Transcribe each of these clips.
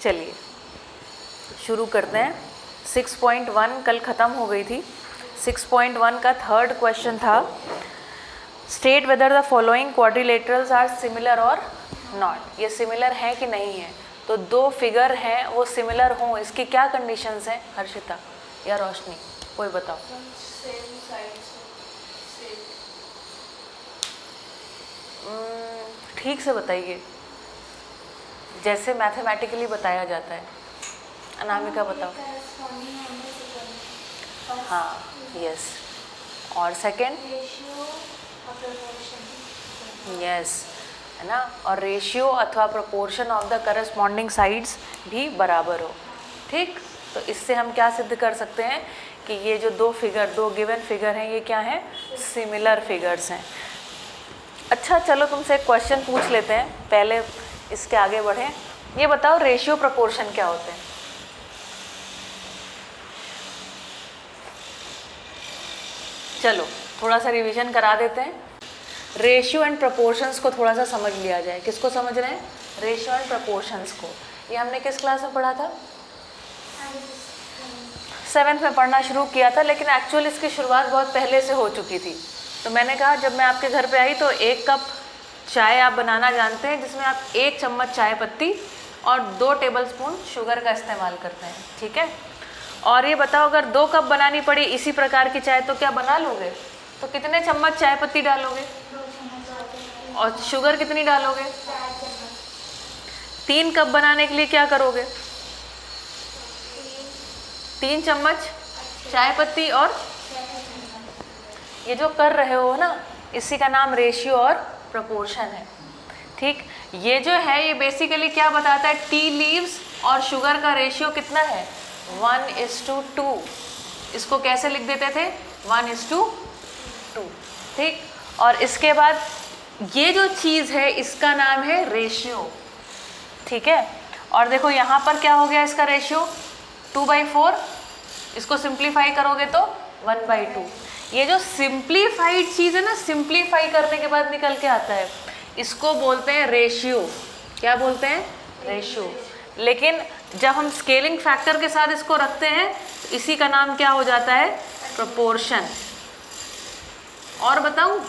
चलिए शुरू करते हैं। 6.1 कल ख़त्म हो गई थी। 6.1 का थर्ड क्वेश्चन था state whether the following quadrilaterals are similar और नॉट। ये सिमिलर है कि नहीं है। तो दो फिगर हैं वो सिमिलर हों, इसकी क्या कंडीशंस हैं हर्षिता या रोशनी, कोई बताओ। ठीक से बताइए, जैसे मैथमेटिकली बताया जाता है। अनामिका बताओ। हाँ, यस। और सेकंड, यस, है ना। और रेशियो अथवा proportion of the corresponding sides भी बराबर हो। ठीक, तो इससे हम क्या सिद्ध कर सकते हैं कि ये जो दो गिवन फिगर हैं ये क्या हैं, सिमिलर फिगर्स हैं। अच्छा चलो तुमसे एक क्वेश्चन पूछ लेते हैं, पहले इसके आगे बढ़ें। ये बताओ रेशियो प्रोपोर्शन क्या होते हैं। चलो थोड़ा सा रिवीजन करा देते हैं। रेशियो एंड प्रोपोर्शंस को थोड़ा सा समझ लिया जाए। किसको समझ रहे हैं? रेशियो एंड प्रोपोर्शंस को। ये हमने किस क्लास में पढ़ा था? 7th में पढ़ना शुरू किया था, लेकिन एक्चुअली इसकी शुरुआत बहुत पहले से हो चुकी थी। तो मैंने कहा जब मैं आपके घर पे आई तो 1 कप चाय आप बनाना जानते हैं, जिसमें आप 1 चम्मच चाय पत्ती और 2 टेबलस्पून शुगर का इस्तेमाल करते हैं, ठीक है। और ये बताओ अगर 2 कप बनानी पड़ी इसी प्रकार की चाय तो क्या बना लोगे? तो कितने चम्मच चाय पत्ती डालोगे और शुगर कितनी डालोगे? 3 कप बनाने के लिए क्या करोगे? 3 चम्मच चाय पत्ती, और ये जो कर रहे हो ना इसी का नाम रेशियो और प्रोपोर्शन है। ठीक, ये जो है ये बेसिकली क्या बताता है, टी लीव्स और शुगर का रेशियो कितना है? 1:2। इसको कैसे लिख देते थे? 1:2। ठीक, और इसके बाद ये जो चीज़ है इसका नाम है रेशियो, ठीक है। और देखो यहाँ पर क्या हो गया इसका रेशियो 2/4। इसको सिंप्लीफाई करोगे तो 1/2। ये जो सिंप्लीफाइड चीज़ है ना, सिंप्लीफाई करने के बाद निकल के आता है, इसको बोलते हैं रेशियो। क्या बोलते हैं? रेशियो। लेकिन जब हम स्केलिंग फैक्टर के साथ इसको रखते हैं तो इसी का नाम क्या हो जाता है? प्रोपोर्शन। और बताऊं,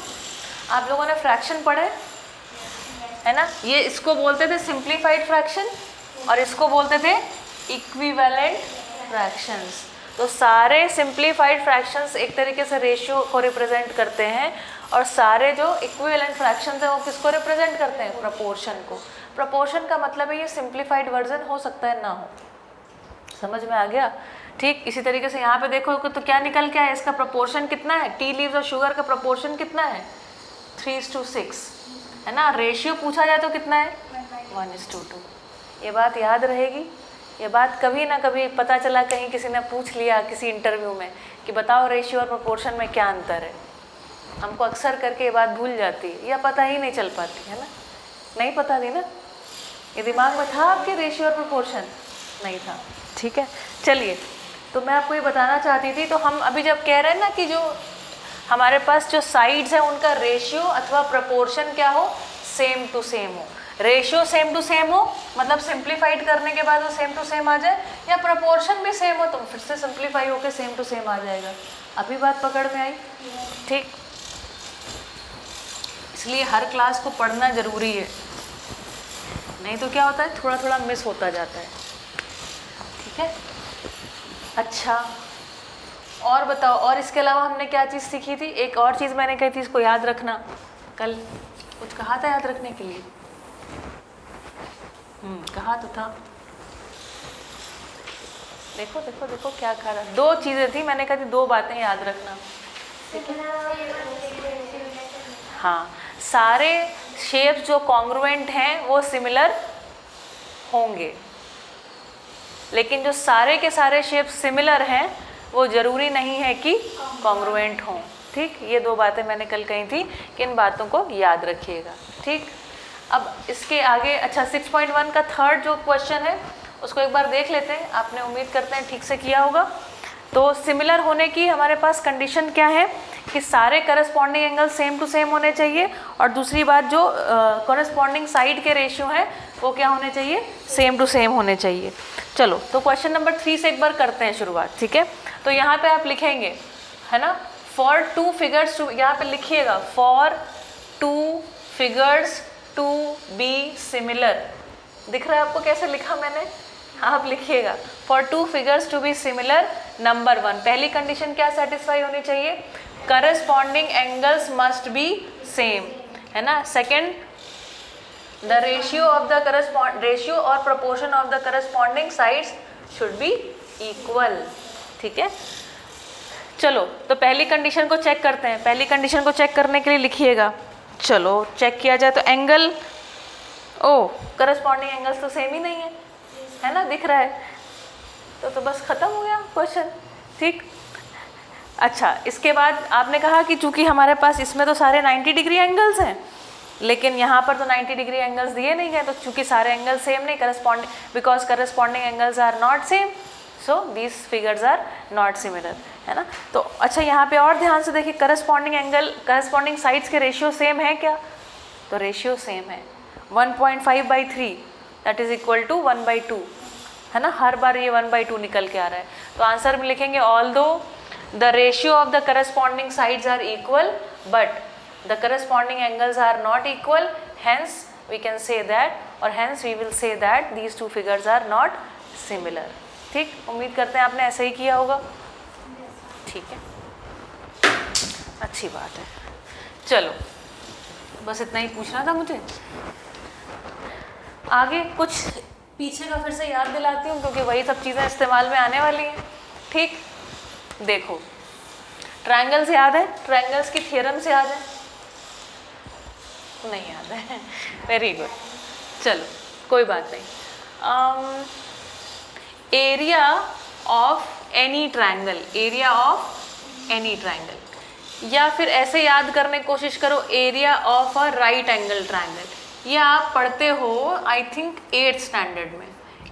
आप लोगों ने फ्रैक्शन पढ़े है ना, ये इसको बोलते थे सिंप्लीफाइड फ्रैक्शन और इसको बोलते थे इक्विवेलेंट फ्रैक्शंस। तो सारे सिंप्लीफाइड फ्रैक्शंस एक तरीके से रेशियो को रिप्रेजेंट करते हैं, और सारे जो इक्विवेलेंट फ्रैक्शंस हैं वो किसको रिप्रेजेंट करते हैं? प्रोपोर्शन को। प्रोपोर्शन का मतलब है ये सिंप्लीफाइड वर्जन हो सकता है ना हो। समझ में आ गया? ठीक, इसी तरीके से यहाँ पे देखो तो क्या निकल के आया, इसका प्रोपोर्शन कितना है? टी लीव्स और शुगर का प्रोपोर्शन कितना है? 3:6, है ना। रेशियो पूछा जाए तो कितना है? 1:2। ये बात याद रहेगी। ये बात कभी ना कभी पता चला कहीं किसी ने पूछ लिया किसी इंटरव्यू में कि बताओ रेशियो और प्रोपोर्शन में क्या अंतर है। हमको अक्सर करके ये बात भूल जाती है या पता ही नहीं चल पाती है ना। नहीं पता थी ना, ये दिमाग में था आपके रेशियो और प्रोपोर्शन? नहीं था, ठीक है। चलिए, तो मैं आपको ये बताना चाहती थी, तो हम अभी जब कह रहे हैं ना कि जो हमारे पास जो साइड्स हैं उनका रेशियो अथवा प्रोपोर्शन क्या हो? सेम टू सेम हो। रेशियो सेम टू सेम हो मतलब सिंप्लीफाइड करने के बाद वो सेम टू सेम आ जाए, या प्रोपोर्शन भी सेम हो तो फिर से सिंप्लीफाई होकर सेम टू सेम आ जाएगा। अभी बात पकड़ में आई? ठीक, इसलिए हर क्लास को पढ़ना ज़रूरी है, नहीं तो क्या होता है थोड़ा थोड़ा मिस होता जाता है, ठीक है। अच्छा, और बताओ, और इसके अलावा हमने क्या चीज़ सीखी थी? एक और चीज़ मैंने कही थी, इसको याद रखना। कल कुछ कहा था याद रखने के लिए? कहा तो था। देखो देखो देखो क्या कहा था। 2 चीज़ें थी, मैंने कहा थी 2 बातें याद रखना, ठीक है। हाँ, सारे शेप्स जो कॉन्ग्रुएंट हैं वो सिमिलर होंगे, लेकिन जो सारे के सारे शेप्स सिमिलर हैं वो ज़रूरी नहीं है कि कॉन्ग्रुएंट हों। ठीक, ये 2 बातें मैंने कल कही थी कि इन बातों को याद रखिएगा। ठीक, अब इसके आगे, अच्छा 6.1 का थर्ड जो क्वेश्चन है उसको एक बार देख लेते हैं। आपने उम्मीद करते हैं ठीक से किया होगा। तो सिमिलर होने की हमारे पास कंडीशन क्या है कि सारे corresponding angle same to same होने चाहिए, और दूसरी बात जो करस्पॉन्डिंग साइड के रेशियो हैं वो क्या होने चाहिए, सेम टू सेम होने चाहिए। चलो तो क्वेश्चन नंबर 3 से एक बार करते हैं शुरुआत, ठीक है। तो यहाँ पे आप लिखेंगे, है ना, फॉर टू फिगर्स टू, यहाँ पे लिखिएगा for two figures to be similar. दिख रहा है आपको कैसे लिखा मैंने, आप लिखिएगा for two figures to be similar, number 1 पहली कंडीशन क्या सेटिस्फाई होनी चाहिए, corresponding angles must be same, है ना। Second, the ratio of the ratio और proportion of the corresponding sides should be equal, ठीक है। चलो तो पहली कंडीशन को चेक करते हैं। पहली कंडीशन को चेक करने के लिए लिखिएगा, चलो चेक किया जाए तो एंगल, ओ करस्पॉन्डिंग एंगल्स तो सेम ही नहीं है ना, दिख रहा है, तो बस ख़त्म हो गया क्वेश्चन, ठीक। अच्छा, इसके बाद आपने कहा कि चूंकि हमारे पास इसमें तो सारे 90 डिग्री एंगल्स हैं, लेकिन यहाँ पर तो 90 डिग्री एंगल्स दिए नहीं गए, तो चूंकि सारे एंगल सेम नहीं, corresponding, because corresponding angles are not same, so these figures are not similar, है ना। तो अच्छा, यहाँ पे और ध्यान से देखिए, करस्पॉन्डिंग एंगल, करस्पॉन्डिंग साइड्स के रेशियो सेम है क्या, तो रेशियो सेम है, 1.5/3 दैट इज इक्वल टू 1/2, है ना। हर बार ये 1/2 निकल के आ रहा है, तो आंसर में लिखेंगे although the ratio of the corresponding sides are equal but the corresponding angles are not equal, hence we can say that, or hence we will say that these two figures are not similar, ठीक। उम्मीद करते हैं आपने ऐसे ही किया होगा, ठीक है, अच्छी बात है। चलो बस इतना ही पूछना था मुझे। आगे कुछ पीछे का फिर से याद दिलाती हूँ, क्योंकि वही सब चीज़ें इस्तेमाल में आने वाली हैं, ठीक। देखो, ट्रायंगल्स याद है, ट्रायंगल्स की थ्योरम्स याद है, नहीं याद है, वेरी गुड, चलो कोई बात नहीं। Area of any triangle, area of any triangle, या फिर ऐसे याद करने की कोशिश करो, area of a right angle triangle. ये आप पढ़ते हो आई थिंक 8th स्टैंडर्ड में,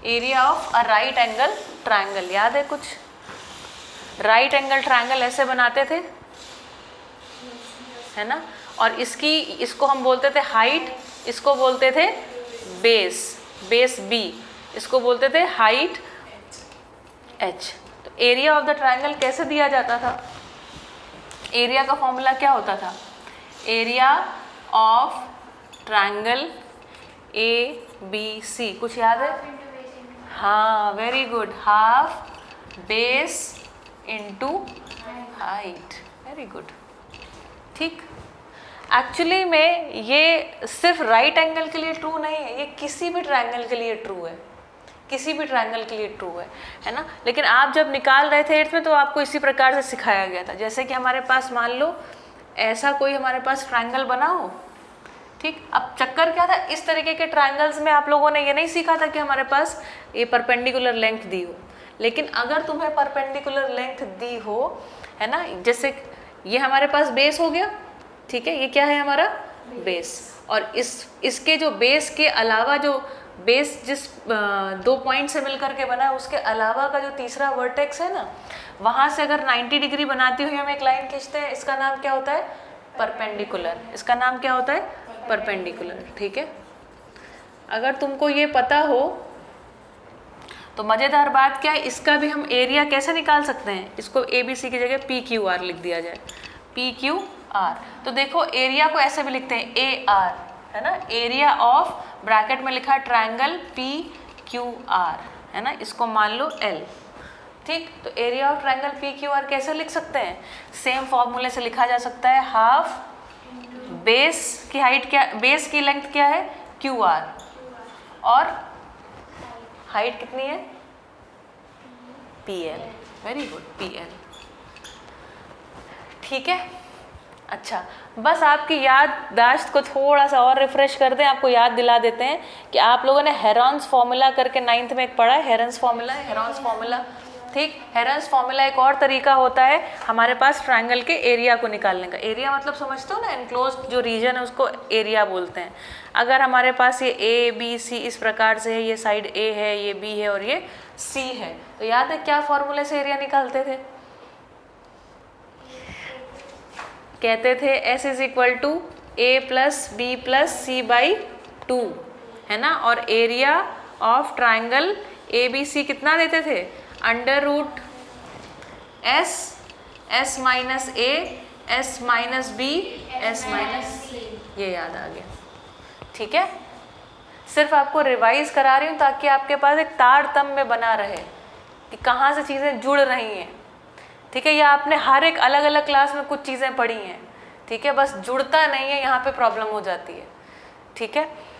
area of a right angle triangle, याद है कुछ? राइट एंगल ट्रायंगल ऐसे बनाते थे, है ना, और इसको हम बोलते थे हाइट, इसको बोलते थे बेस, बेस बी, इसको बोलते थे हाइट एच। तो एरिया ऑफ द ट्रायंगल कैसे दिया जाता था? एरिया का फॉर्मूला क्या होता था? Area of triangle A B C, कुछ याद है? हाँ, very good, half base into height, very good, ठीक। एक्चुअली में ये सिर्फ राइट एंगल के लिए ट्रू नहीं है, ये किसी भी ट्रायंगल के लिए ट्रू है, किसी भी ट्रायंगल के लिए ट्रू है ना। लेकिन आप जब निकाल रहे थे 8th में, तो आपको इसी प्रकार से सिखाया गया था। जैसे कि हमारे पास मान लो ऐसा कोई हमारे पास ट्रायंगल बना हो, ठीक। अब चक्कर क्या था, इस तरीके के ट्रायंगल्स में आप लोगों ने ये नहीं सीखा था कि हमारे पास ये परपेंडिकुलर लेंथ दी हो। लेकिन अगर तुम्हें परपेंडिकुलर लेंथ दी हो, है ना, जैसे ये हमारे पास बेस हो गया, ठीक है, ये क्या है हमारा बेस, और इसके जो बेस के अलावा, जो बेस जिस 2 पॉइंट से मिलकर के बना है, उसके अलावा का जो तीसरा वर्टेक्स है ना, वहाँ से अगर 90 डिग्री बनाती हुई हम एक लाइन खींचते हैं, इसका नाम क्या होता है? परपेंडिकुलर। इसका नाम क्या होता है? परपेंडिकुलर, ठीक है। अगर तुमको ये पता हो तो मज़ेदार बात क्या है, इसका भी हम एरिया कैसे निकाल सकते हैं? इसको ABC की जगह PQR लिख दिया जाए, PQR। तो देखो एरिया को ऐसे भी लिखते हैं AR, है ना, एरिया ऑफ, ब्रैकेट में लिखा ट्रायंगल PQR, है ना, इसको मान लो L, ठीक। तो एरिया ऑफ ट्रायंगल PQR कैसे लिख सकते हैं? सेम फॉर्मूले से लिखा जा सकता है, हाफ बेस की हाइट क्या, बेस की लेंथ क्या है? QR, और हाइट कितनी है? PL, वेरी गुड, PL, ठीक है। अच्छा, बस आपकी याददाश्त को थोड़ा सा और रिफ्रेश कर दें, आपको याद दिला देते हैं कि आप लोगों ने हेरॉन्स फॉर्मूला करके 9th में एक पढ़ा है, हेरॉन्स फॉर्मूला, हेरॉन्स फॉर्मूला, ठीक। हेरॉन्स फॉर्मूला एक और तरीका होता है हमारे पास ट्रायंगल के एरिया को निकालने का। एरिया मतलब समझते हो ना, एनक्लोज्ड जो रीजन है उसको एरिया बोलते हैं। अगर हमारे पास ये ABC इस प्रकार से है, ये साइड A है, ये B है और ये C है, तो याद है क्या फॉर्मूले से एरिया निकालते थे? कहते थे S = A + B + C/2, है ना, और एरिया ऑफ ट्राइंगल ABC कितना देते थे, under root S, S minus A, S minus B, S minus, ये याद आ गया। ठीक है, सिर्फ आपको रिवाइज करा रही हूँ ताकि आपके पास एक तारतम्य बना रहे कि कहाँ से चीज़ें जुड़ रही हैं। ठीक है, या आपने हर एक अलग अलग क्लास में कुछ चीज़ें पढ़ी हैं, ठीक है, बस जुड़ता नहीं है, यहाँ पे प्रॉब्लम हो जाती है। ठीक है,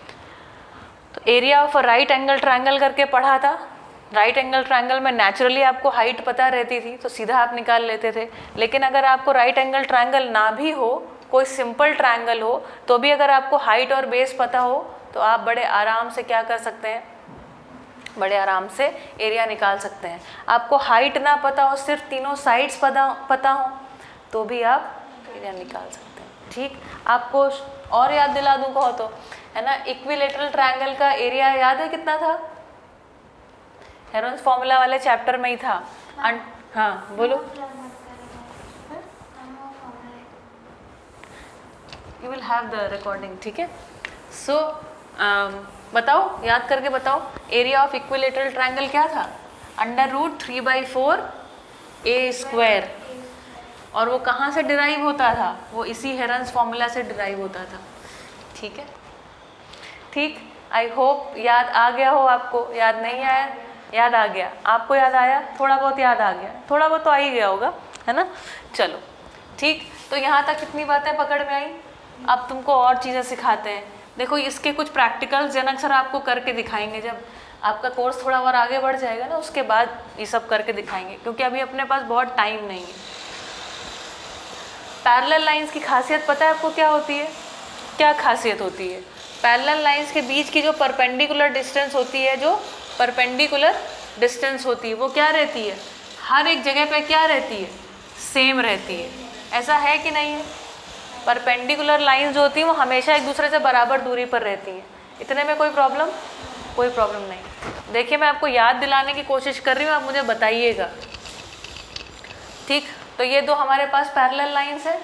तो area of a right angle triangle करके पढ़ा था। राइट एंगल ट्रायंगल में नेचुरली आपको हाइट पता रहती थी तो सीधा आप निकाल लेते थे, लेकिन अगर आपको राइट एंगल ट्रायंगल ना भी हो, कोई सिंपल ट्रायंगल हो, तो भी अगर आपको हाइट और बेस पता हो तो आप बड़े आराम से क्या कर सकते हैं, बड़े आराम से एरिया निकाल सकते हैं। आपको हाइट ना पता हो, सिर्फ तीनों साइड्स पता हो, तो भी आप एरिया निकाल सकते हैं। ठीक, आपको और याद दिला दूँ कहो तो, है ना, इक्विलेटरल ट्रायंगल का एरिया याद है कितना था, हेरोन्स फॉर्मूला वाले चैप्टर में ही था। हाँ बोलो, you will have the recording. ठीक है, सो बताओ, याद करके बताओ, एरिया ऑफ इक्विलेटरल ट्रायंगल क्या था, अंडर रूट 3/4 ए स्क्वायर, और वो कहाँ से डिराइव होता था, वो इसी हेरोन्स फॉर्मूला से डिराइव होता था। ठीक है, ठीक, आई होप याद आ गया हो आपको। याद नहीं आया, याद आ गया, आपको याद आया, थोड़ा बहुत याद आ गया, थोड़ा बहुत तो आ ही गया होगा, है ना। चलो ठीक, तो यहाँ तक कितनी बातें पकड़ में आई। अब तुमको और चीज़ें सिखाते हैं। देखो, इसके कुछ प्रैक्टिकल जनक सर आपको करके दिखाएंगे, जब आपका कोर्स थोड़ा और आगे बढ़ जाएगा ना, उसके बाद ये सब करके दिखाएंगे, क्योंकि अभी अपने पास बहुत टाइम नहीं है। पैरेलल लाइंस की खासियत पता है आपको क्या होती है, क्या खासियत होती है? पैरेलल लाइंस के बीच की जो परपेंडिकुलर डिस्टेंस होती है, जो परपेंडिकुलर डिस्टेंस होती है, वो क्या रहती है, हर एक जगह पे क्या रहती है, सेम रहती है। ऐसा है कि नहीं है? परपेंडिकुलर लाइंस जो होती हैं वो हमेशा एक दूसरे से बराबर दूरी पर रहती हैं। इतने में कोई प्रॉब्लम नहीं। देखिए, मैं आपको याद दिलाने की कोशिश कर रही हूँ, आप मुझे बताइएगा। ठीक, तो ये दो हमारे पास पैरेलल लाइंस है।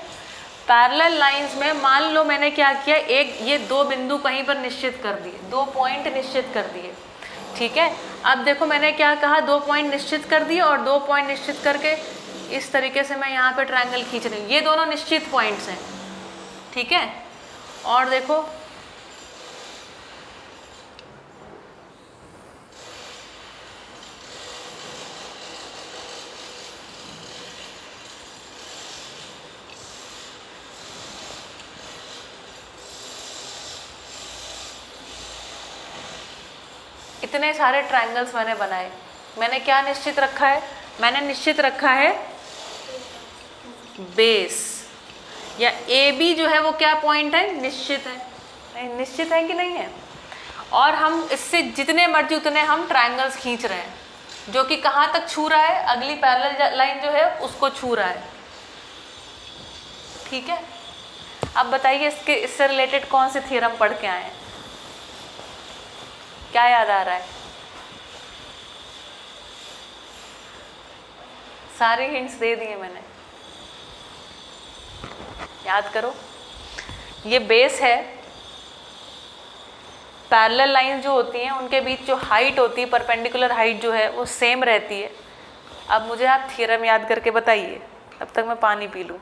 पैरेलल लाइंस में मान लो मैंने क्या किया, एक ये दो बिंदु कहीं पर निश्चित कर दिए, 2 पॉइंट निश्चित कर दिए। ठीक है, अब देखो मैंने क्या कहा, 2 पॉइंट निश्चित कर दिए, और 2 पॉइंट निश्चित करके इस तरीके से मैं यहाँ पे ट्रायंगल खींच रही हूँ। ये दोनों निश्चित पॉइंट्स हैं। ठीक है, और देखो इतने सारे ट्रायंगल्स मैंने बनाए। मैंने क्या निश्चित रखा है? मैंने निश्चित रखा है बेस, या ए बी जो है वो क्या पॉइंट है, निश्चित है। निश्चित है कि नहीं है? और हम इससे जितने मर्जी उतने हम ट्रायंगल्स खींच रहे हैं, जो कि कहाँ तक छू रहा है, अगली पैरेलल लाइन जो है उसको छू रहा है। ठीक है, अब बताइए इससे रिलेटेड कौन से थ्योरम पढ़ के आए हैं, क्या याद आ रहा है? सारे हिंट्स दे दिए मैंने, याद करो। ये बेस है। पैरेलल लाइन जो होती हैं उनके बीच जो हाइट होती है, परपेंडिकुलर हाइट जो है वो सेम रहती है। अब मुझे आप थ्योरम याद करके बताइए, तब तक मैं पानी पी लूँ।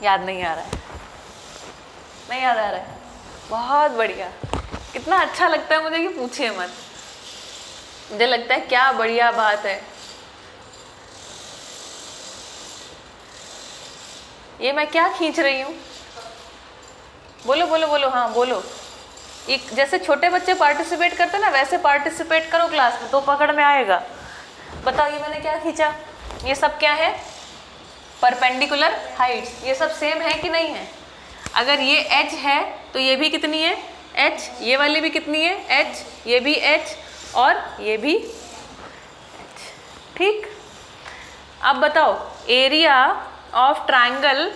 याद नहीं आ रहा है? नहीं याद आ रहा है? बहुत बढ़िया, कितना अच्छा लगता है मुझे कि पूछिए मत। मुझे लगता है क्या बढ़िया बात है। ये मैं क्या खींच रही हूँ? बोलो बोलो बोलो, हाँ बोलो। एक जैसे छोटे बच्चे पार्टिसिपेट करते हैं ना, वैसे पार्टिसिपेट करो क्लास में तो पकड़ में आएगा। बताओ ये मैंने क्या खींचा? ये सब क्या है? Perpendicular Heights. ये सब सेम है कि नहीं है? अगर ये h है तो ये भी कितनी है? h। ये वाली भी कितनी है? h। ये भी h और ये भी h। ठीक, अब बताओ एरिया ऑफ ट्रायंगल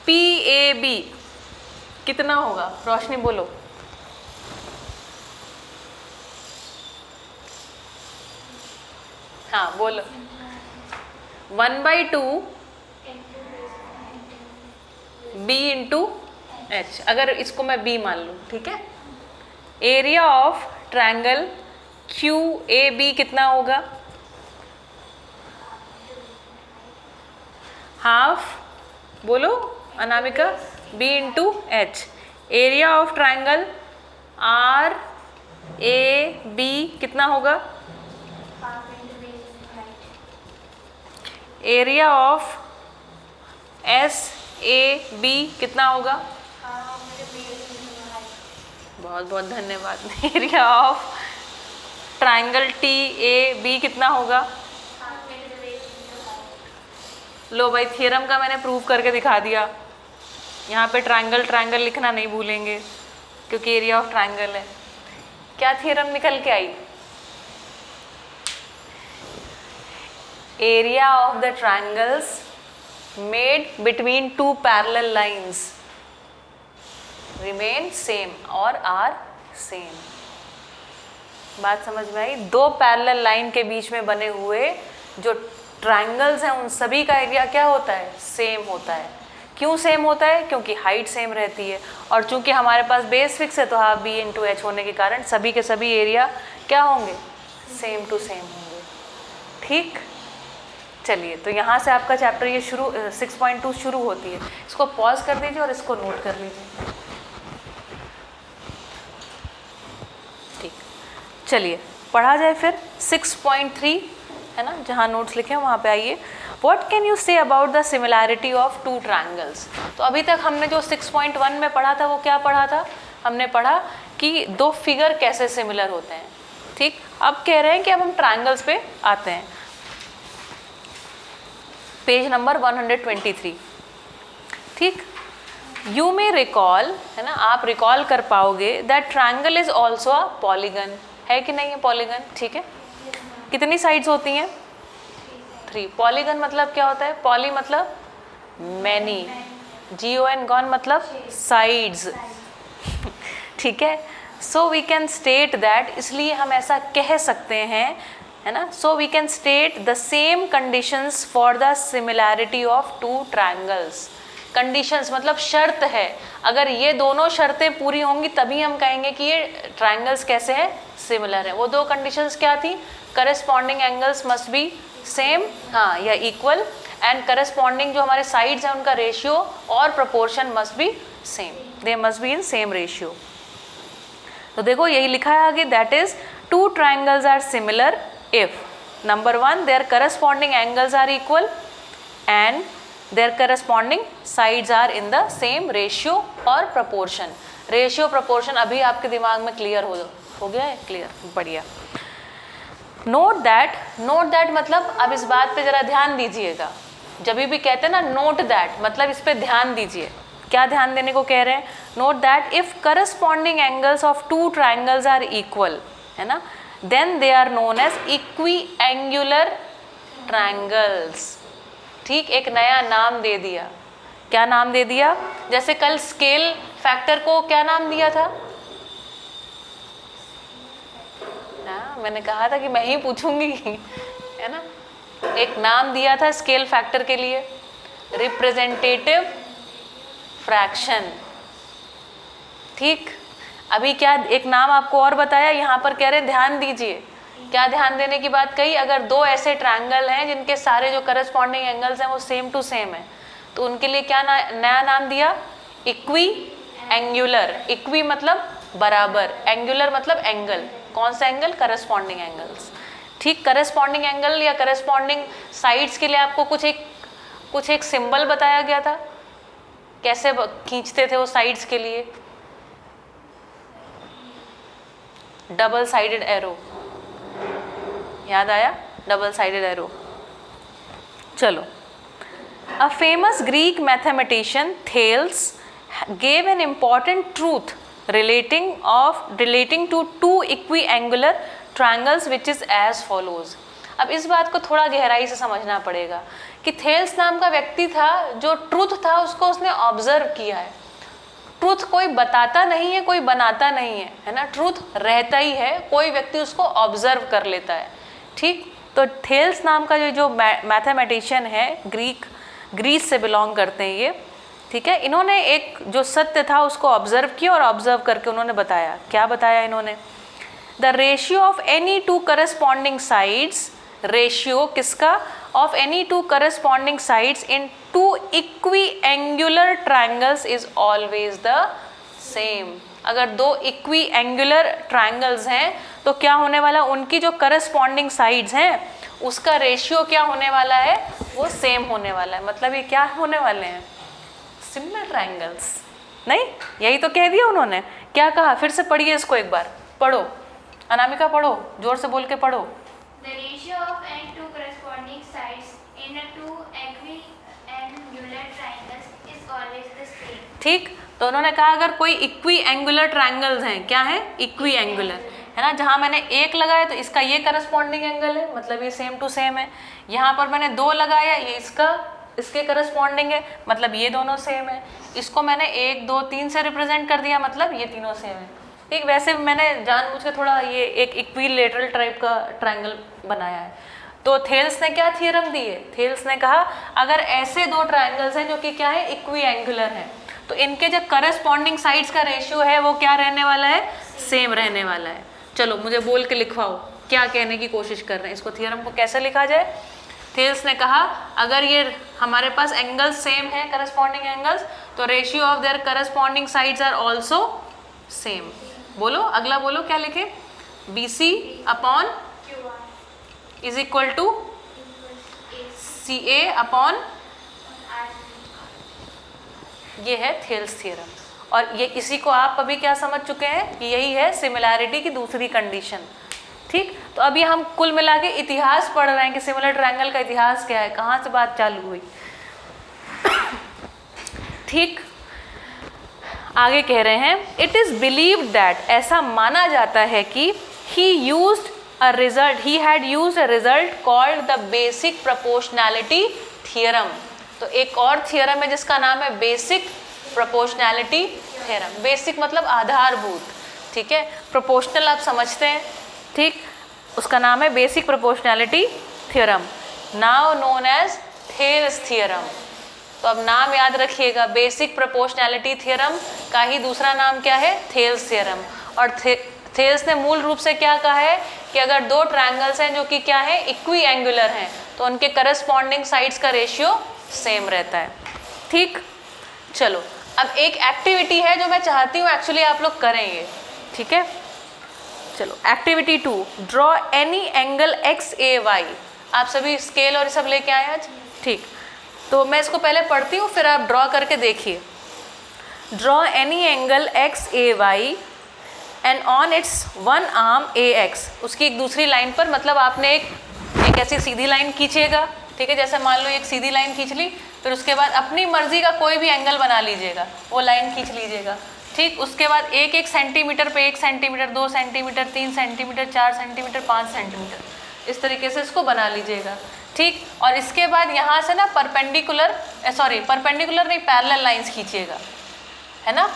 PAB कितना होगा? रोशनी बोलो। हाँ बोलो। 1/2 b इंटू एच, अगर इसको मैं b मान लूँ, ठीक है। Area of triangle Q A B कितना होगा? हाफ, बोलो Anamika, b into H. Area of triangle R A B कितना होगा? Area of S A B कितना होगा? बहुत बहुत धन्यवाद। Area of triangle T A B कितना होगा? लो भाई, थ्योरम का मैंने प्रूव करके दिखा दिया। यहाँ पे ट्रायंगल ट्रायंगल लिखना नहीं भूलेंगे क्योंकि एरिया ऑफ ट्रायंगल है। क्या थ्योरम निकल के आई? Area of the triangles made between two parallel lines remain same और आर सेम। बात समझ में आई? दो पैरेलल लाइन के बीच में बने हुए जो ट्रायंगल्स हैं उन सभी का एरिया क्या होता है? सेम होता है। क्यों सेम होता है? क्योंकि हाइट सेम रहती है और चूंकि हमारे पास बेस फिक्स है तो हाफ बी इंटू एच होने के कारण सभी के सभी एरिया क्या होंगे? सेम टू सेम होंगे। ठीक, चलिए तो यहाँ से आपका चैप्टर ये शुरू 6.2 शुरू होती है। इसको पॉज कर दीजिए और इसको नोट कर लीजिए। ठीक, चलिए पढ़ा जाए फिर 6.3 है ना, जहाँ नोट्स लिखे हैं वहाँ पे आइए। What can you say about the similarity of two triangles? तो अभी तक हमने जो 6.1 में पढ़ा था वो क्या पढ़ा था? हमने पढ़ा कि दो फिगर कैसे सिमिलर होते हैं। ठीक, अब कह रहे हैं कि अब हम ट्रायंगल्स पे आते हैं। Page number 123। ठीक, यू मे रिकॉल, है ना, आप रिकॉल कर पाओगे that triangle is also a polygon, है कि नहीं है पॉलीगन? ठीक है, कितनी साइड्स होती हैं? 3। पॉलीगन मतलब क्या होता है? पॉली मतलब मैनी, GON गॉन मतलब साइड्स। ठीक है, so we can state that, इसलिए हम ऐसा कह सकते हैं, है ना, so we can state the same conditions for the similarity of two triangles. Conditions मतलब शर्त है, अगर ये दोनों शर्तें पूरी होंगी तभी हम कहेंगे कि ये ट्रायंगल्स कैसे हैं? सिमिलर है। वो दो कंडीशंस क्या थी? Corresponding angles must be same, हाँ, या इक्वल, एंड करस्पॉन्डिंग जो हमारे साइड्स हैं उनका रेशियो और proportion must be same, they must be in same ratio. तो देखो यही लिखा है आगे, that is two triangles are similar if number 1 their corresponding angles are equal and their corresponding sides are in the same ratio और proportion। Ratio proportion अभी आपके दिमाग में क्लियर हो गया है? क्लियर, बढ़िया। नोट दैट मतलब अब इस बात पे जरा ध्यान दीजिएगा। जब भी कहते हैं ना नोट दैट, मतलब इस पे ध्यान दीजिए। क्या ध्यान देने को कह रहे हैं? Note that if corresponding angles of two triangles are equal, है ना, then they are known as equiangular triangles. ठीक, एक नया नाम दे दिया। क्या नाम दे दिया? जैसे कल स्केल फैक्टर को क्या नाम दिया था? मैंने कहा था कि मैं ही पूछूंगी, है ना। एक नाम दिया था स्केल फैक्टर के लिए, रिप्रेजेंटेटिव फ्रैक्शन। ठीक, अभी क्या एक नाम आपको और बताया, यहाँ पर कह रहे हैं ध्यान दीजिए। क्या ध्यान देने की बात कही? अगर दो ऐसे ट्रायंगल हैं जिनके सारे जो करस्पॉन्डिंग एंगल्स हैं वो सेम टू सेम है तो उनके लिए क्या नया नाम दिया? Equi angular. इक्वी मतलब बराबर, एंगुलर मतलब एंगल। कौन सा एंगल? Corresponding angles. ठीक, करस्पॉन्डिंग एंगल या करस्पॉन्डिंग साइड्स के लिए आपको कुछ एक सिंबल बताया गया था, कैसे खींचते थे वो साइड्स के लिए? डबल साइडेड एरो, याद आया? Double sided arrow. चलो, a famous Greek mathematician Thales gave an important truth relating to two equiangular triangles which is as follows। अब इस बात को थोड़ा गहराई से समझना पड़ेगा कि थेल्स नाम का व्यक्ति था, जो ट्रूथ था उसको उसने ऑब्जर्व किया है। ट्रूथ कोई बताता नहीं है, कोई बनाता नहीं है, है ना। ट्रूथ रहता ही है, कोई व्यक्ति उसको ऑब्जर्व कर लेता है। ठीक, तो थेल्स नाम का जो मैथमेटिशियन है, ग्रीस से बिलोंग करते हैं ये, ठीक है। इन्होंने एक जो सत्य था उसको ऑब्जर्व किया और ऑब्जर्व करके उन्होंने बताया। क्या बताया इन्होंने? The ratio of any two corresponding sides, ratio किसका? Of any two corresponding sides in two equiangular triangles is always the same. अगर दो इक्वी एंगुलर ट्राइंगल्स हैं तो क्या होने वाला? उनकी जो करस्पॉन्डिंग साइड्स हैं उसका रेशियो क्या होने वाला है? वो सेम होने वाला है। मतलब ये क्या होने वाले हैं? Similar triangles. नहीं, यही तो कह दिया उन्होंने। क्या कहा? फिर से पढ़िए इसको एक बार, पढ़ो अनामिका, पढ़ो, जोर से बोल के पढ़ो। The ratio of any two corresponding sides in a two equiangular triangles is always the same. ठीक, तो उन्होंने कहा अगर कोई इक्वी एंगुलर ट्राइंगल्स हैं, क्या है? इक्वी एंगुलर, है ना। जहाँ मैंने एक लगाया तो इसका ये करस्पॉन्डिंग एंगल है, मतलब ये सेम टू सेम है। यहाँ पर मैंने दो लगाया, ये इसके करस्पॉन्डिंग है, मतलब ये दोनों सेम है। इसको मैंने 1 2 3 से रिप्रेजेंट कर दिया, मतलब ये तीनों सेम है। ठीक, वैसे मैंने जानबूझ के थोड़ा ये एक इक्विलेटरल टाइप का ट्राइंगल बनाया है। तो थेल्स ने क्या थ्योरम दी है? थेल्स ने कहा अगर ऐसे दो ट्राइंगल्स हैं जो कि क्या है? इक्वी एंगुलर हैं, तो इनके जो करस्पॉन्डिंग साइड्स का रेशियो है वो क्या रहने वाला है? सेम रहने वाला है। चलो मुझे बोल के लिखवाओ क्या कहने की कोशिश कर रहे हैं, इसको थ्योरम को कैसे लिखा जाए। थेल्स ने कहा अगर ये हमारे पास एंगल्स सेम है, करस्पॉन्डिंग एंगल्स, तो ratio of their corresponding sides are also same. बोलो, अगला बोलो, क्या लिखे? BC upon is equal to CA upon, ये है थेल्स थ्योरम। और ये इसी को आप अभी क्या समझ चुके हैं कि यही है सिमिलैरिटी की दूसरी कंडीशन। ठीक, तो अभी हम कुल मिला के इतिहास पढ़ रहे हैं कि सिमिलर ट्रायंगल का इतिहास क्या है, कहाँ से बात चालू हुई। ठीक, आगे कह रहे हैं इट इज़ बिलीव्ड दैट, ऐसा माना जाता है कि he had used a result called the basic proportionality theorem. तो एक और थ्योरम है जिसका नाम है बेसिक प्रोपोर्शनैलिटी थ्योरम। बेसिक मतलब आधारभूत, ठीक है। प्रोपोर्शनल आप समझते हैं, ठीक, उसका नाम है basic proportionality theorem, now known as Thales theorem. तो अब नाम याद रखिएगा, बेसिक प्रोपोर्शनैलिटी थ्योरम का ही दूसरा नाम क्या है? Thales theorem. और थेल्स ने मूल रूप से क्या कहा है कि अगर दो ट्रायंगल्स हैं जो कि क्या है? इक्वी एंगुलर हैं, तो उनके करस्पॉन्डिंग साइड्स का रेशियो सेम रहता है। ठीक, चलो अब एक एक्टिविटी है जो मैं चाहती हूँ एक्चुअली आप लोग करेंगे, ठीक है। चलो activity 2, draw any angle XAY। आप सभी स्केल और सब लेके आए आज, ठीक। तो मैं इसको पहले पढ़ती हूँ फिर आप ड्रॉ करके देखिए। Draw any angle XAY and on it's one arm AX। उसकी एक दूसरी लाइन पर, मतलब आपने एक ऐसी सीधी लाइन खींचिएगा, ठीक है। जैसे मान लो एक सीधी लाइन खींच ली, फिर उसके बाद अपनी मर्जी का कोई भी एंगल बना लीजिएगा, वो लाइन खींच लीजिएगा, ठीक। उसके बाद 1 सेंटीमीटर पे 1 centimetre, 2 centimetre, 3 centimetre, 4 centimetre, 5 centimetre, इस तरीके से इसको बना लीजिएगा, ठीक। और इसके बाद यहाँ से ना परपेंडिकुलर नहीं, पैरेलल लाइंस खींचिएगा, है ना।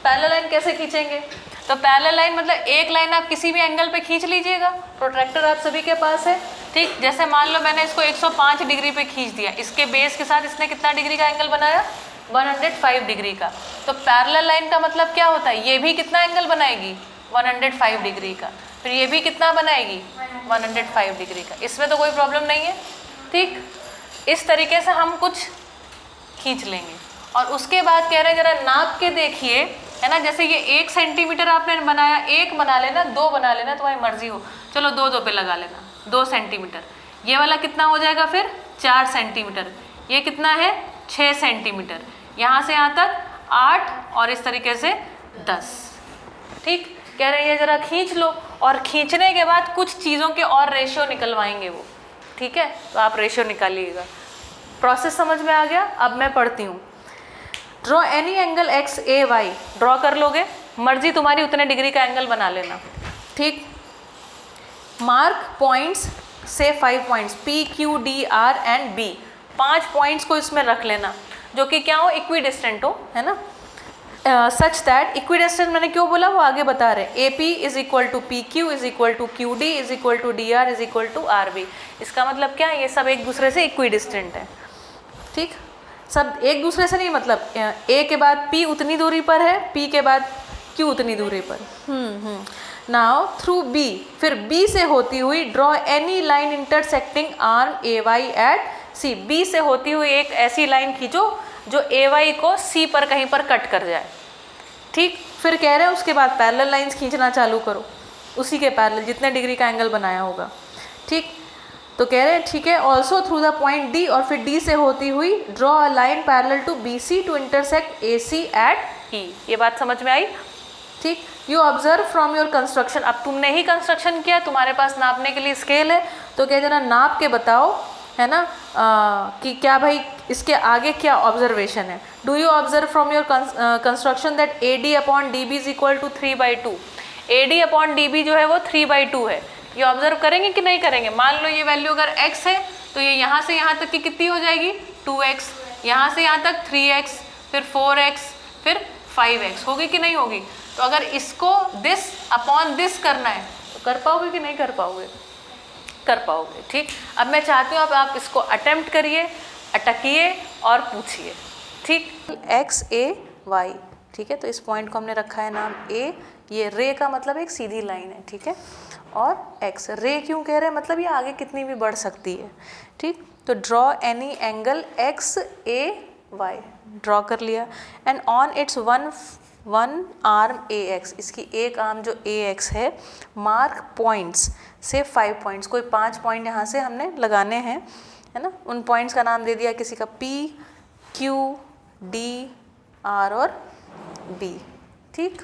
पैरेलल लाइन कैसे खींचेंगे? तो पैरेलल लाइन मतलब एक लाइन आप किसी भी एंगल पे खींच लीजिएगा। प्रोट्रैक्टर आप सभी के पास है, ठीक। जैसे मान लो मैंने इसको 105 डिग्री पे खींच दिया, इसके बेस के साथ इसने कितना डिग्री का एंगल बनाया? 105 डिग्री का। तो पैरेलल लाइन का मतलब क्या होता है? ये भी कितना एंगल बनाएगी? 105 डिग्री का। फिर ये भी कितना बनाएगी? 105 डिग्री का। इसमें तो कोई प्रॉब्लम नहीं है, ठीक। इस तरीके से हम कुछ खींच लेंगे और उसके बाद कह रहे हैं जरा नाप के देखिए, है ना। जैसे ये 1 सेंटीमीटर आपने बनाया, 1 बना लेना, 2 बना लेना, तुम्हारी मर्जी हो। चलो 2 पे लगा लेना, 2 सेंटीमीटर। ये वाला कितना हो जाएगा फिर? 4 सेंटीमीटर। ये कितना है? 6 सेंटीमीटर। यहाँ से यहाँ तक 8 और इस तरीके से 10, ठीक। कह रहे हैं ये जरा खींच लो और खींचने के बाद कुछ चीज़ों के और रेशियो निकलवाएंगे वो, ठीक है। तो आप रेशियो निकालिएगा। प्रोसेस समझ में आ गया? अब मैं पढ़ती हूँ। Draw any angle XAY, draw कर लोगे, मर्जी तुम्हारी, उतने डिग्री का एंगल बना लेना, ठीक। मार्क पॉइंट्स से 5 points P, Q, D, R and B। 5 points को इसमें रख लेना जो कि क्या हो? इक्वी डिस्टेंट हो, है ना। सच दैट इक्विडिस्टेंस, मैंने क्यों बोला वो आगे बता रहे हैं, A P is equal to P Q is equal to Q D is equal to D R is equal to R B. इसका मतलब क्या है, ये सब एक दूसरे से इक्विडिस्टेंट है, ठीक, सब एक दूसरे से नहीं, मतलब ए के बाद पी उतनी दूरी पर है, पी के बाद क्यू उतनी दूरी पर। नाउ थ्रू बी, फिर बी से होती हुई draw any line intersecting arm A Y at C, B से होती हुई एक ऐसी लाइन खींचो जो ए वाई को सी पर कहीं पर कट कर जाए, ठीक। फिर कह रहे हैं उसके बाद पैरेलल लाइंस खींचना चालू करो, उसी के पैरेलल जितने डिग्री का एंगल बनाया होगा, ठीक। तो कह रहे हैं ठीक है, also through the point D, और फिर डी से होती हुई draw a line parallel to B C to intersect A C at E. ये बात समझ में आई, ठीक। You observe from your construction, अब तुमने ही कंस्ट्रक्शन किया, तुम्हारे पास नापने के लिए स्केल है, तो क्या जरा नाप के बताओ, है ना, कि क्या भाई इसके आगे क्या ऑब्जर्वेशन है। Do you observe from your construction that A D upon D B is equal to 3/2, A D upon D B जो है वो 3/2 है, ये ऑब्जर्व करेंगे कि नहीं करेंगे। मान लो ये वैल्यू अगर x है तो ये यहाँ से यहाँ तक की कितनी हो जाएगी 2x, यहाँ से यहाँ तक 3x, फिर 4x, फिर 5x, होगी कि नहीं होगी। तो अगर इसको दिस अपॉन दिस करना है तो कर पाओगे कि नहीं कर पाओगे, कर पाओगे, ठीक। अब मैं चाहती हूँ अब आप इसको अटेम्प्ट करिए, अटकिए और पूछिए, ठीक। x a y, ठीक है, तो इस पॉइंट को हमने रखा है नाम a, ये रे का मतलब एक सीधी लाइन है, ठीक है, और x रे क्यों कह रहे हैं, मतलब ये आगे कितनी भी बढ़ सकती है, ठीक। तो draw any angle x a y, draw कर लिया, and on it's one arm ax, इसकी एक आर्म जो ax है, मार्क पॉइंट्स से 5 पॉइंट्स, कोई 5 पॉइंट यहाँ से हमने लगाने हैं, है ना। उन पॉइंट्स का नाम दे दिया, किसी का P, Q, D, R और B, ठीक।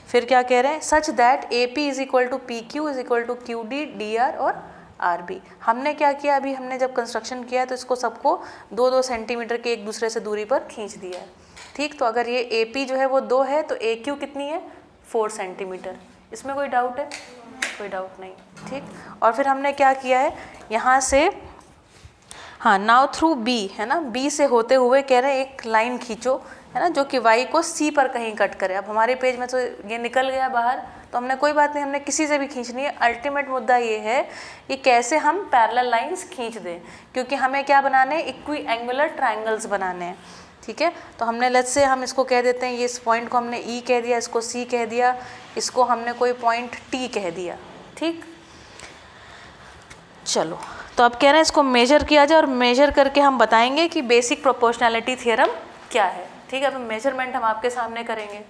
फिर क्या कह रहे हैं, such that AP is equal to P Q is equal to Q D D R और आर बी। हमने क्या किया, अभी हमने जब कंस्ट्रक्शन किया तो इसको सबको 2-2 सेंटीमीटर के एक दूसरे से दूरी पर खींच दिया है, ठीक। तो अगर ये AP जो है वो 2 है तो AQ कितनी है 4 सेंटीमीटर, इसमें कोई डाउट है, कोई डाउट नहीं, ठीक। और फिर हमने क्या किया है यहाँ से, हाँ, नाउ थ्रू B, है ना, B से होते हुए कह रहे हैं एक लाइन खींचो, है ना, जो कि Y को C पर कहीं कट करे। अब हमारे पेज में तो ये निकल गया बाहर, तो हमने कोई बात नहीं, हमने किसी से भी खींचनी है। अल्टीमेट मुद्दा ये है कि कैसे हम पैरेलल लाइंस खींच दें, क्योंकि हमें क्या बनाने हैं, इक्वी एंगुलर ट्रायंगल्स बनाने हैं, ठीक है। तो हमने लेट्स से हम इसको कह देते हैं, ये इस पॉइंट को हमने E कह दिया, इसको C कह दिया, इसको हमने कोई पॉइंट T कह दिया, ठीक। चलो, तो अब कह रहे हैं इसको मेजर किया जाए, और मेजर करके हम बताएंगे कि बेसिक प्रोपोर्शनैलिटी थ्योरम क्या है, ठीक है। अब मेजरमेंट हम आपके सामने करेंगे।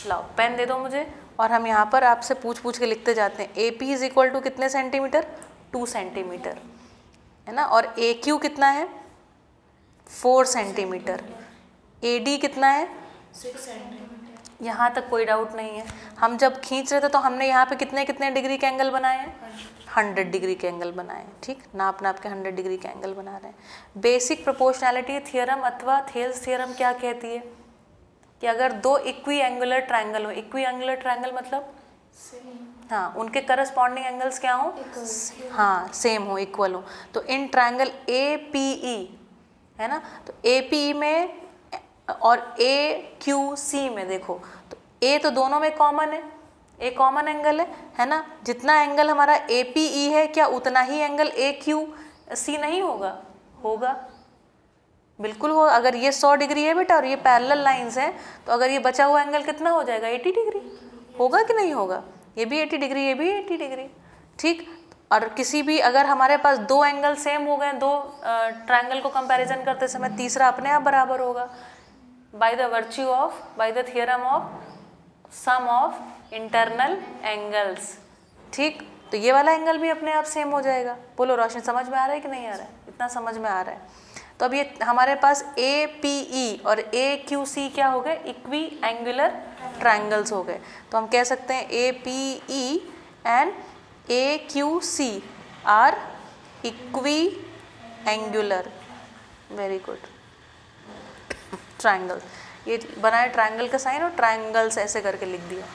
लाओ पेन दे दो मुझे, और हम यहाँ पर आपसे पूछ के लिखते जाते हैं। AP इज इक्वल टू कितने सेंटीमीटर, 2 सेंटीमीटर, है ना, और AQ कितना है 4 सेंटीमीटर, AD कितना है 6 सेंटीमीटर। यहाँ तक कोई डाउट नहीं है। हम जब खींच रहे थे तो हमने यहाँ पे कितने कितने डिग्री के एंगल बनाए हैं, 100 डिग्री के एंगल बनाए, ठीक। नाप के 100 डिग्री के एंगल बना रहे हैं। बेसिक प्रोपोर्शनैलिटी थ्योरम अथवा थेल्स थ्योरम क्या कहती है कि अगर 2 इक्वी एंगुलर ट्रायंगल हो, इक्वी एंगुलर ट्रायंगल मतलब हाँ, उनके करस्पॉन्डिंग एंगल्स क्या हो, हाँ, सेम हो, इक्वल हो, तो इन ट्रायंगल APE, है ना, तो APE में और AQC में देखो, तो A तो दोनों में कॉमन है, ए कॉमन एंगल है ना, जितना एंगल हमारा APE है क्या उतना ही एंगल AQC नहीं होगा, होगा, बिल्कुल हो। अगर ये 100 डिग्री है बेटा और ये पैरेलल लाइंस हैं, तो अगर ये बचा हुआ एंगल कितना हो जाएगा 80 डिग्री, होगा कि नहीं होगा, ये भी 80 डिग्री, ये भी 80 डिग्री, ठीक। और किसी भी अगर हमारे पास 2 एंगल सेम हो गए, 2 ट्रायंगल को कंपैरिजन करते समय, तीसरा अपने आप बराबर होगा, by the theorem of sum of internal angles, ठीक। तो ये वाला एंगल भी अपने आप सेम हो जाएगा। बोलो रोशनी, समझ में आ रहा है कि नहीं आ रहा है, इतना समझ में आ रहा है। तो अब ये हमारे पास APE और AQC क्या हो गए, इक्वी एंगुलर ट्रायंगल्स हो गए। तो हम कह सकते हैं APE and AQC are equiangular, very good, triangle, ये बनाया ट्रायंगल का साइन और ट्रायंगल्स ऐसे करके लिख दिया,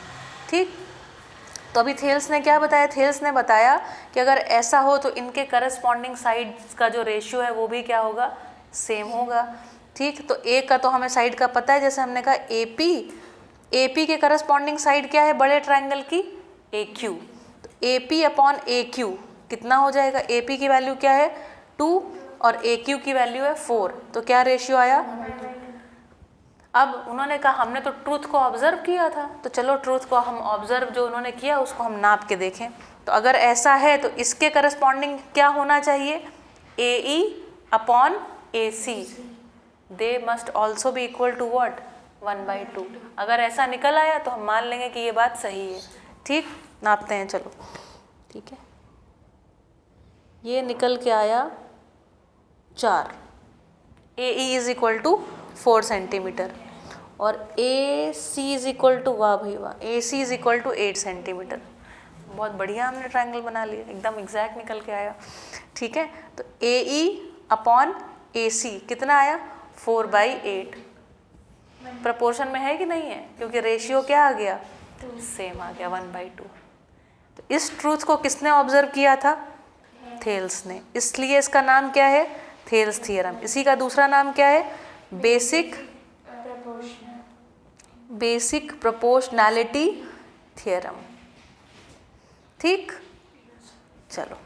ठीक। तो अभी थेल्स ने क्या बताया, थेल्स ने बताया कि अगर ऐसा हो तो इनके करस्पॉन्डिंग साइड्स का जो रेशियो है वो भी क्या होगा, सेम होगा, ठीक। तो ए का तो हमें साइड का पता है, जैसे हमने कहा AP AP के करस्पॉन्डिंग साइड क्या है बड़े ट्राइंगल की? AQ। तो AP अपॉन AQ कितना हो जाएगा? AP की वैल्यू क्या है? 2 और AQ की वैल्यू है 4। तो क्या रेशियो आया? अब उन्होंने कहा हमने तो ट्रूथ को ऑब्जर्व किया था, तो चलो ट्रूथ को हम ऑब्जर्व जो उन्होंने किया उसको हम नाप के देखें। तो अगर ऐसा है तो इसके करस्पॉन्डिंग क्या होना चाहिए? AE upon AC, they must also be equal to what? 1/2। अगर ऐसा निकल आया तो हम मान लेंगे कि ये बात सही है। ठीक, नापते हैं चलो। ठीक है, ये निकल के आया 4। AE is equal to 4 centimetre और AC इज इक्वल टू, वाह भाई वाह, AC is equal to 8 centimetre. बहुत बढ़िया हमने ट्रायंगल बना लिया, एकदम एग्जैक्ट निकल के आया। ठीक है, तो AE अपॉन AC कितना आया? 4/8। प्रपोर्शन में है कि नहीं है? क्योंकि रेशियो क्या आ गया? सेम आ गया, 1/2। तो इस ट्रूथ को किसने ऑब्जर्व किया था? थेल्स ने। इसलिए इसका नाम क्या है? Thales theorem. इसी का दूसरा नाम क्या है? Basic proportionality theorem. ठीक, चलो।